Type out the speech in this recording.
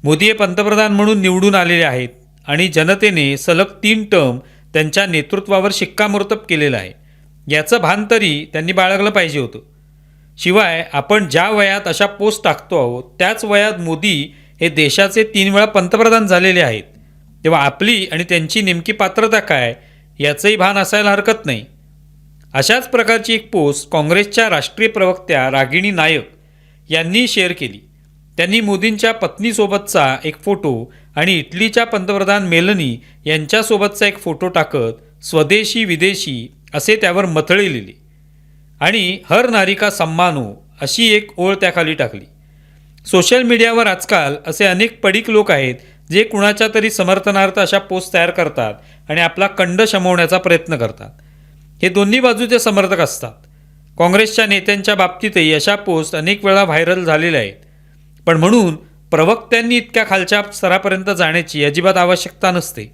मोदी हे पंतप्रधान म्हणून निवडून आलेले आहेत आणि जनतेने सलग 3 टर्म त्यांच्या नेतृत्वावर शिक्कामोर्तब केलेलं आहे. याचं भान तरी त्यांनी बाळगलं पाहिजे होतं. शिवाय आपण ज्या वयात अशा पोस्ट टाकतो आहोत त्याच वयात मोदी हे देशाचे 3 वेळा पंतप्रधान झालेले आहेत. तेव्हा आपली आणि त्यांची नेमकी पात्रता काय याचंही भान असायला हरकत नाही. अशाच प्रकारची एक पोस्ट काँग्रेसच्या राष्ट्रीय प्रवक्त्या रागिणी नायक यांनी शेअर केली. त्यांनी मोदींच्या पत्नीसोबतचा एक फोटो आणि इटलीच्या पंतप्रधान मेलनी यांच्यासोबतचा एक फोटो टाकत स्वदेशी विदेशी असे त्यावर मथळे लिहिले आणि हर नारी का सम्मानो अशी एक ओळ त्याखाली टाकली. सोशल मीडियावर आजकाल असे अनेक पडीक लोक आहेत जे कुणाच्या तरी समर्थनार्थ अशा पोस्ट तयार करतात आणि आपला कंड शमवण्याचा प्रयत्न करतात. हे दोन्ही बाजूचे समर्थक असतात. काँग्रेसच्या नेत्यांच्या बाबतीतही अशा पोस्ट अनेक वेळा व्हायरल झालेल्या आहेत. पण म्हणून प्रवक्त्यांनी इतक्या खालच्या स्तरापर्यंत जाण्याची अजिबात आवश्यकता नसते.